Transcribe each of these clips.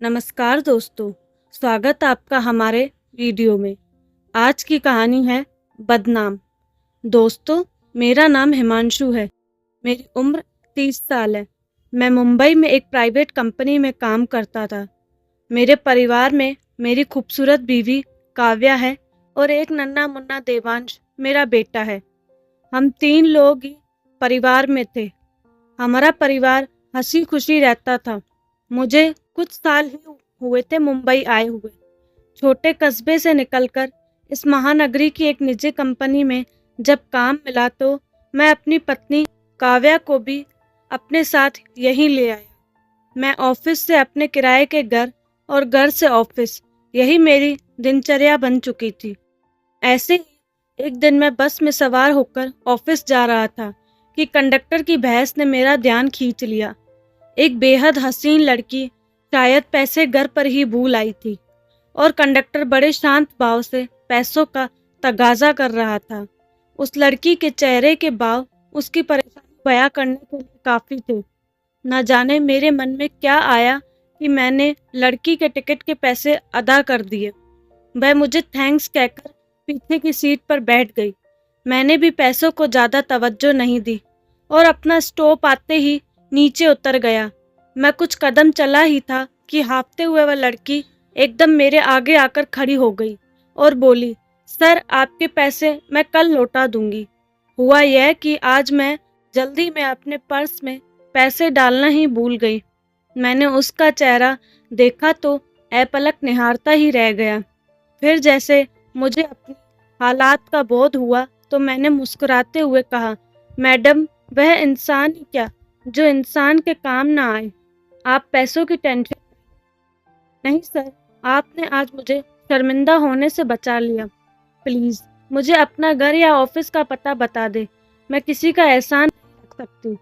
नमस्कार दोस्तों, स्वागत आपका हमारे वीडियो में। आज की कहानी है बदनाम। दोस्तों, मेरा नाम हिमांशु है। मेरी उम्र 30 साल है। मैं मुंबई में एक प्राइवेट कंपनी में काम करता था। मेरे परिवार में मेरी खूबसूरत बीवी काव्या है और एक नन्हा मुन्ना देवांश मेरा बेटा है। हम 3 लोग ही परिवार में थे। हमारा परिवार हंसी खुशी रहता था। मुझे कुछ साल ही हुए थे मुंबई आए हुए। छोटे कस्बे से निकलकर इस महानगरी की एक निजी कंपनी में जब काम मिला तो मैं अपनी पत्नी काव्या को भी अपने साथ यहीं ले आया। मैं ऑफिस से अपने किराए के घर और घर से ऑफिस, यही मेरी दिनचर्या बन चुकी थी। ऐसे ही एक दिन मैं बस में सवार होकर ऑफिस जा रहा था कि कंडक्टर की बहस ने मेरा ध्यान खींच लिया। एक बेहद हसीन लड़की शायद पैसे घर पर ही भूल आई थी और कंडक्टर बड़े शांत भाव से पैसों का तगाजा कर रहा था। उस लड़की के चेहरे के भाव उसकी परेशानी बयां करने के लिए काफी थे। न जाने मेरे मन में क्या आया कि मैंने लड़की के टिकट के पैसे अदा कर दिए। वह मुझे थैंक्स कहकर पीछे की सीट पर बैठ गई। मैंने भी पैसों को ज्यादा तवज्जो नहीं दी और अपना स्टॉप आते ही नीचे उतर गया। मैं कुछ कदम चला ही था कि हाँफते हुए वह लड़की एकदम मेरे आगे आकर खड़ी हो गई और बोली, सर आपके पैसे मैं कल लौटा दूंगी। हुआ यह कि आज मैं जल्दी में अपने पर्स में पैसे डालना ही भूल गई। मैंने उसका चेहरा देखा तो अपलक निहारता ही रह गया। फिर जैसे मुझे अपनी हालात का बोध हुआ तो मैंने मुस्कुराते हुए कहा, मैडम वह इंसान ही क्या जो इंसान के काम ना आए। आप पैसों की टेंशन नहीं सर, आपने आज मुझे शर्मिंदा होने से बचा लिया। प्लीज मुझे अपना घर या ऑफिस का पता बता दे, मैं किसी का एहसान नहीं रख सकती।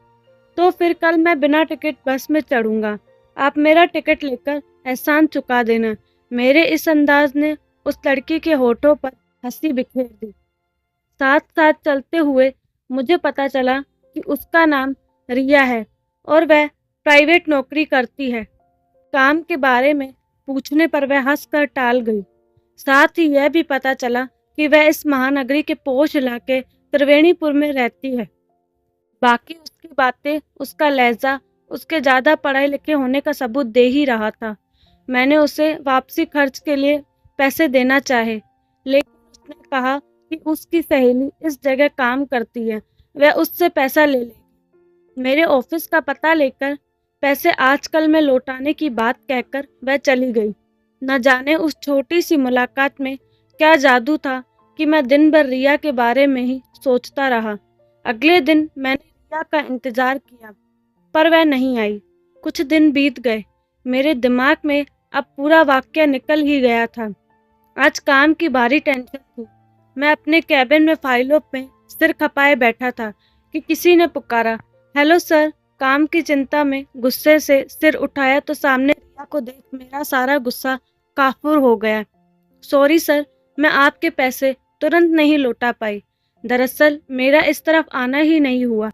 तो फिर कल मैं बिना टिकट बस में चढ़ूंगा। आप मेरा टिकट लेकर एहसान चुका देना। मेरे इस अंदाज ने उस लड़की के होठों पर हंसी बिखेर दी। साथ साथ चलते हुए मुझे पता चला कि उसका नाम रिया है और वह प्राइवेट नौकरी करती है। काम के बारे में पूछने पर वह हंसकर टाल गई। साथ ही यह भी पता चला कि वह इस महानगरी के पोश इलाके त्रिवेणीपुर में रहती है। बाकी उसकी बातें, उसका लहजा उसके ज्यादा पढ़े लिखे होने का सबूत दे ही रहा था। मैंने उसे वापसी खर्च के लिए पैसे देना चाहे, लेकिन उसने कहा कि उसकी सहेली इस जगह काम करती है, वह उससे पैसा ले लेगी। मेरे ऑफिस का पता लेकर पैसे आजकल में लौटाने की बात कहकर वह चली गई। न जाने उस छोटी सी मुलाकात में क्या जादू था कि मैं दिन भर रिया के बारे में ही सोचता रहा। अगले दिन मैंने रिया का इंतजार किया पर वह नहीं आई। कुछ दिन बीत गए। मेरे दिमाग में अब पूरा वाक्य निकल ही गया था। आज काम की भारी टेंशन थी। मैं अपने कैबिन में फाइलों में सिर खपाए बैठा था कि किसी ने पुकारा, हेलो सर। काम की चिंता में गुस्से से सिर उठाया तो सामने रिया को देख मेरा सारा गुस्सा काफूर हो गया। सॉरी सर, मैं आपके पैसे तुरंत नहीं लौटा पाई। दरअसल मेरा इस तरफ आना ही नहीं हुआ,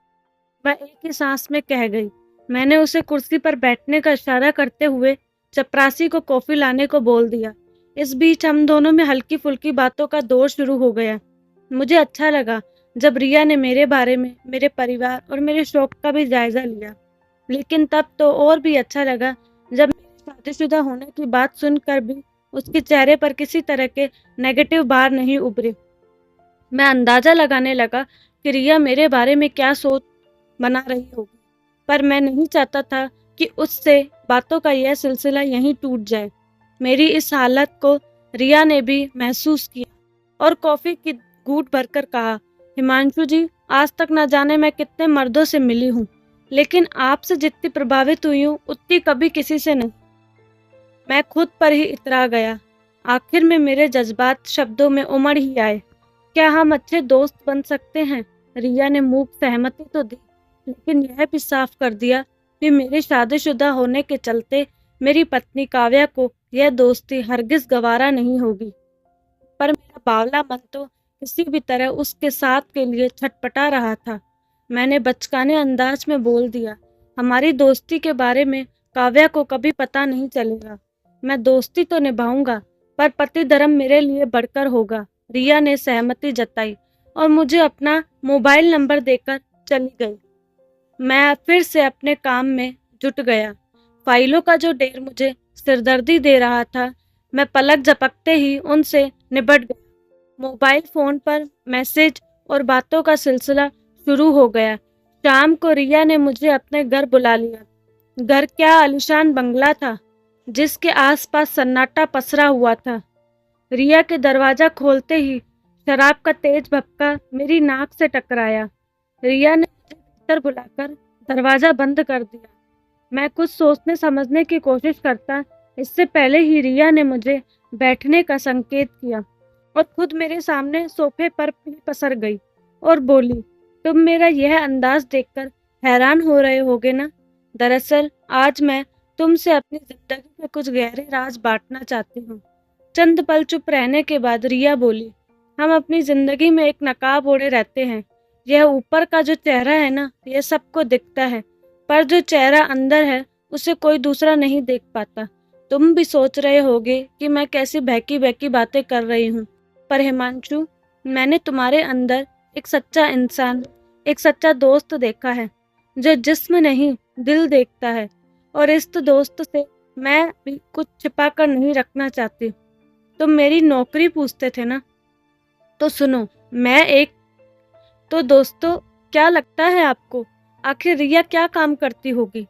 वह एक ही सांस में कह गई। मैंने उसे कुर्सी पर बैठने का इशारा करते हुए चपरासी को कॉफी लाने को बोल दिया। इस बीच हम दोनों में हल्की फुल्की बातों का दौर शुरू हो गया। मुझे अच्छा लगा जब रिया ने मेरे बारे में, मेरे परिवार और मेरे शौक का भी जायजा लिया, लेकिन तब तो और भी अच्छा लगा जब मेरे शादीशुदा होने की बात सुनकर भी उसके चेहरे पर किसी तरह के नेगेटिव भाव नहीं उभरे। मैं अंदाजा लगाने लगा कि रिया मेरे बारे में क्या सोच बना रही होगी, पर मैं नहीं चाहता था कि उससे बातों का यह सिलसिला यहीं टूट जाए। मेरी इस हालत को रिया ने भी महसूस किया और कॉफी की घूंट भरकर कहा, हिमांशु जी, आज तक न जाने मैं कितने मर्दों से मिली हूँ, लेकिन आपसे जितनी प्रभावित हुई हूँ उतनी कभी किसी से नहीं। मैं खुद पर ही इतरा गया। आखिर में मेरे जज्बात शब्दों में उमड़ ही आए। क्या हम अच्छे दोस्त बन सकते हैं? रिया ने मूक सहमति तो दी, लेकिन यह भी साफ कर दिया कि मेरे शादीशुदा होने के चलते मेरी पत्नी काव्या को यह दोस्ती हरगिज गवारा नहीं होगी। पर मेरा बावला मन तो किसी भी तरह उसके साथ के लिए छटपटा रहा था। मैंने बचकाने अंदाज में बोल दिया, हमारी दोस्ती के बारे में काव्या को कभी पता नहीं चलेगा। मैं दोस्ती तो निभाऊंगा, पर पति धर्म मेरे लिए बढ़कर होगा। रिया ने सहमति जताई और मुझे अपना मोबाइल नंबर देकर चली गई। मैं फिर से अपने काम में जुट गया। फाइलों का जो ढेर मुझे सिरदर्दी दे रहा था, मैं पलक झपकते ही उनसे निपट गया। मोबाइल फोन पर मैसेज और बातों का सिलसिला शुरू हो गया। शाम को रिया ने मुझे अपने घर बुला लिया। घर क्या आलीशान बंगला था, जिसके आसपास सन्नाटा पसरा हुआ था। रिया के दरवाजा खोलते ही शराब का तेज भपका मेरी नाक से टकराया। रिया ने मुझे भीतर बुलाकर दरवाजा बंद कर दिया। मैं कुछ सोचने समझने की कोशिश करता, इससे पहले ही रिया ने मुझे बैठने का संकेत किया और खुद मेरे सामने सोफे पर भी पसर गई और बोली, तुम मेरा यह अंदाज देखकर हैरान हो रहे होगे ना। दरअसल आज मैं तुमसे अपनी जिंदगी के कुछ गहरे राज बांटना चाहती हूँ। चंद पल चुप रहने के बाद रिया बोली, हम अपनी जिंदगी में एक नकाब ओढ़े रहते हैं। यह ऊपर का जो चेहरा है ना, यह सबको दिखता है, पर जो चेहरा अंदर है उसे कोई दूसरा नहीं देख पाता। तुम भी सोच रहे होगे कि मैं कैसी बहकी बहकी बातें कर रही हूँ, पर हिमांशु, मैंने तुम्हारे अंदर एक सच्चा इंसान, एक सच्चा दोस्त देखा है, जो जिस्म नहीं दिल देखता है। और इस दोस्त से मैं भी कुछ छिपा कर नहीं रखना चाहती। तुम मेरी नौकरी पूछते थे ना, तो सुनो, मैं एक तो दोस्तों, क्या लगता है आपको, आखिर रिया क्या काम करती होगी?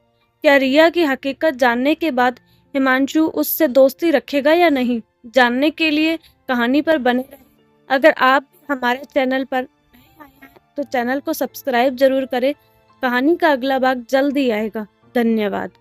क्या रिया की हकीकत जानने के बाद हिमांशु उससे दोस्ती रखेगा या नहीं? जानने के लिए कहानी पर बने रहें। अगर आप हमारे चैनल पर नए आए हैं तो चैनल को सब्सक्राइब जरूर करें। कहानी का अगला भाग जल्द ही आएगा। धन्यवाद।